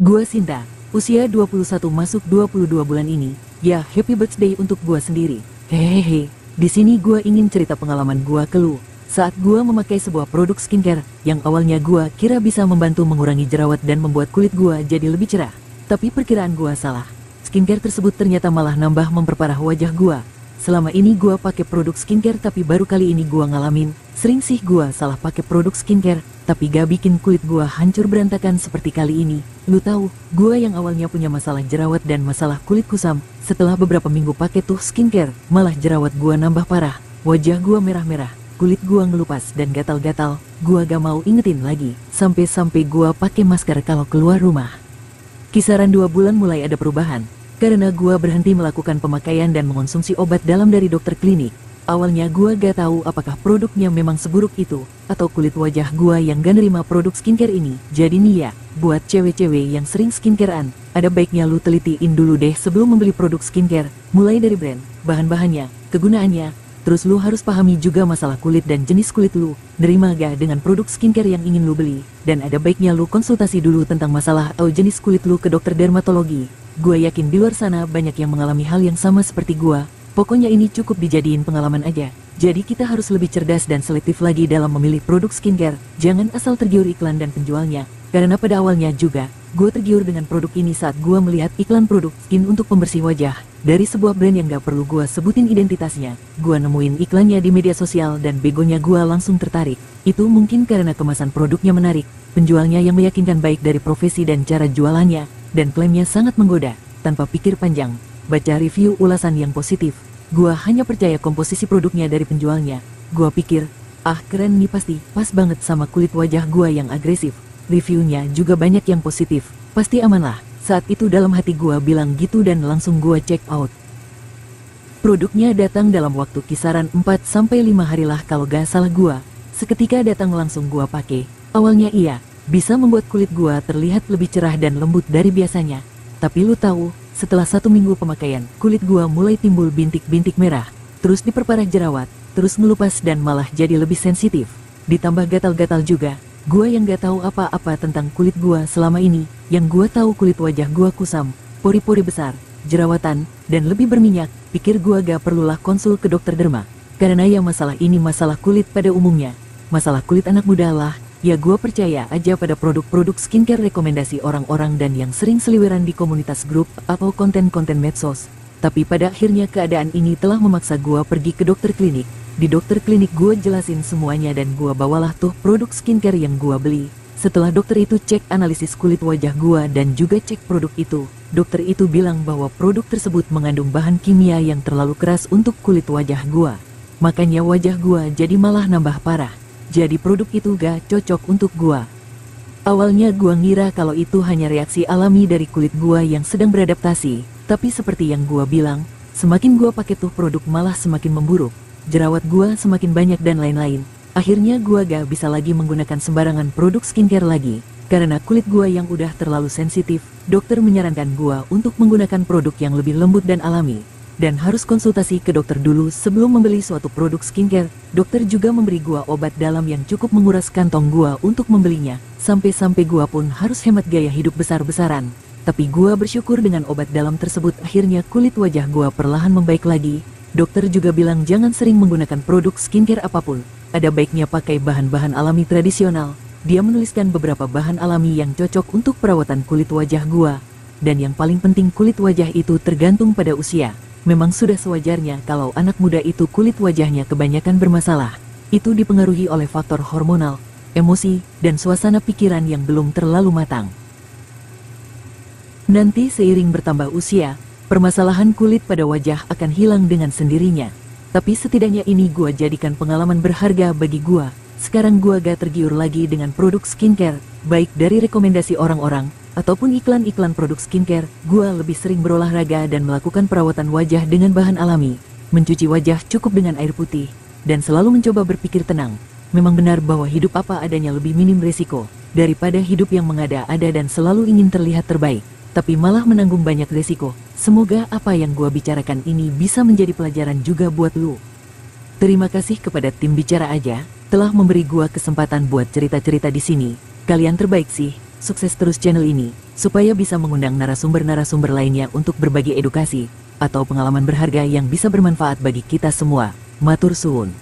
Gua Sinta, usia 21 masuk 22 bulan ini. Ya, happy birthday untuk gua sendiri. Hehehe, di sini gua ingin cerita pengalaman gua ke lu. Saat gua memakai sebuah produk skincare, yang awalnya gua kira bisa membantu mengurangi jerawat dan membuat kulit gua jadi lebih cerah. Tapi perkiraan gua salah. Skincare tersebut ternyata malah nambah memperparah wajah gua. Selama ini gua pakai produk skincare tapi baru kali ini gua ngalamin, sering sih gua salah pakai produk skincare, tapi gak bikin kulit gua hancur berantakan seperti kali ini. Lu tahu, gua yang awalnya punya masalah jerawat dan masalah kulit kusam, setelah beberapa minggu pakai tuh skincare, malah jerawat gua nambah parah, wajah gua merah-merah, kulit gua ngelupas dan gatal-gatal. Gua gak mau ingetin lagi, sampai-sampai gua pakai masker kalau keluar rumah. Kisaran 2 bulan mulai ada perubahan, karena gua berhenti melakukan pemakaian dan mengonsumsi obat dalam dari dokter klinik. Awalnya gua gak tahu apakah produknya memang seburuk itu, atau kulit wajah gua yang gak nerima produk skincare ini. Jadi nih ya, buat cewek-cewek yang sering skincarean, ada baiknya lu telitiin dulu deh sebelum membeli produk skincare, mulai dari brand, bahan-bahannya, kegunaannya, terus lu harus pahami juga masalah kulit dan jenis kulit lu, nerima gak dengan produk skincare yang ingin lu beli, dan ada baiknya lu konsultasi dulu tentang masalah atau jenis kulit lu ke dokter dermatologi. Gua yakin di luar sana banyak yang mengalami hal yang sama seperti gua. Pokoknya ini cukup dijadiin pengalaman aja. Jadi kita harus lebih cerdas dan selektif lagi dalam memilih produk skincare. Jangan asal tergiur iklan dan penjualnya. Karena pada awalnya juga, gua tergiur dengan produk ini saat gua melihat iklan produk skin untuk pembersih wajah dari sebuah brand yang gak perlu gua sebutin identitasnya. Gua nemuin iklannya di media sosial dan begonya gua langsung tertarik. Itu mungkin karena kemasan produknya menarik, penjualnya yang meyakinkan baik dari profesi dan cara jualannya, dan klaimnya sangat menggoda. Tanpa pikir panjang, baca review ulasan yang positif, gua hanya percaya komposisi produknya dari penjualnya. Gua pikir, ah keren nih, pasti pas banget sama kulit wajah gua yang agresif. Reviewnya juga banyak yang positif, pasti aman lah. Saat itu dalam hati gua bilang gitu dan langsung gua check out. Produknya datang dalam waktu kisaran 4-5 hari lah kalau gak salah gua. Seketika datang langsung gua pakai. Awalnya iya, bisa membuat kulit gua terlihat lebih cerah dan lembut dari biasanya. Tapi lu tahu, setelah 1 minggu pemakaian, kulit gua mulai timbul bintik-bintik merah, terus diperparah jerawat, terus ngelupas dan malah jadi lebih sensitif. Ditambah gatal-gatal juga. Gua yang gak tahu apa-apa tentang kulit gua selama ini, yang gua tahu kulit wajah gua kusam, pori-pori besar, jerawatan, dan lebih berminyak. Pikir gua gak perlulah konsul ke dokter derma, karena ya masalah ini masalah kulit pada umumnya, masalah kulit anak muda lah. Ya gua percaya aja pada produk-produk skincare rekomendasi orang-orang dan yang sering seliweran di komunitas grup atau konten-konten medsos. Tapi pada akhirnya keadaan ini telah memaksa gua pergi ke dokter klinik. Di dokter klinik gua jelasin semuanya dan gua bawalah tuh produk skincare yang gua beli. Setelah dokter itu cek analisis kulit wajah gua dan juga cek produk itu, dokter itu bilang bahwa produk tersebut mengandung bahan kimia yang terlalu keras untuk kulit wajah gua. Makanya wajah gua jadi malah nambah parah. Jadi produk itu gak cocok untuk gua. Awalnya gua ngira kalau itu hanya reaksi alami dari kulit gua yang sedang beradaptasi. Tapi seperti yang gua bilang, semakin gua pakai tuh produk malah semakin memburuk. Jerawat gua semakin banyak dan lain-lain. Akhirnya gua gak bisa lagi menggunakan sembarangan produk skincare lagi. Karena kulit gua yang udah terlalu sensitif, dokter menyarankan gua untuk menggunakan produk yang lebih lembut dan alami. Dan harus konsultasi ke dokter dulu sebelum membeli suatu produk skincare. Dokter juga memberi gua obat dalam yang cukup menguras kantong gua untuk membelinya. Sampai-sampai gua pun harus hemat gaya hidup besar-besaran. Tapi gua bersyukur dengan obat dalam tersebut akhirnya kulit wajah gua perlahan membaik lagi. Dokter juga bilang jangan sering menggunakan produk skincare apapun. Ada baiknya pakai bahan-bahan alami tradisional. Dia menuliskan beberapa bahan alami yang cocok untuk perawatan kulit wajah gua. Dan yang paling penting kulit wajah itu tergantung pada usia. Memang sudah sewajarnya kalau anak muda itu kulit wajahnya kebanyakan bermasalah. Itu dipengaruhi oleh faktor hormonal, emosi, dan suasana pikiran yang belum terlalu matang. Nanti seiring bertambah usia, permasalahan kulit pada wajah akan hilang dengan sendirinya. Tapi setidaknya ini gua jadikan pengalaman berharga bagi gua. Sekarang gua gak tergiur lagi dengan produk skincare, baik dari rekomendasi orang-orang ataupun iklan-iklan produk skincare. Gua lebih sering berolahraga dan melakukan perawatan wajah dengan bahan alami, mencuci wajah cukup dengan air putih, dan selalu mencoba berpikir tenang. Memang benar bahwa hidup apa adanya lebih minim resiko, daripada hidup yang mengada-ada dan selalu ingin terlihat terbaik, tapi malah menanggung banyak resiko. Semoga apa yang gua bicarakan ini bisa menjadi pelajaran juga buat lu. Terima kasih kepada tim Bicara Aja, telah memberi gua kesempatan buat cerita-cerita di sini. Kalian terbaik sih. sukses terus channel ini, supaya bisa mengundang narasumber-narasumber lainnya untuk berbagi edukasi, atau pengalaman berharga yang bisa bermanfaat bagi kita semua. Matur suwun.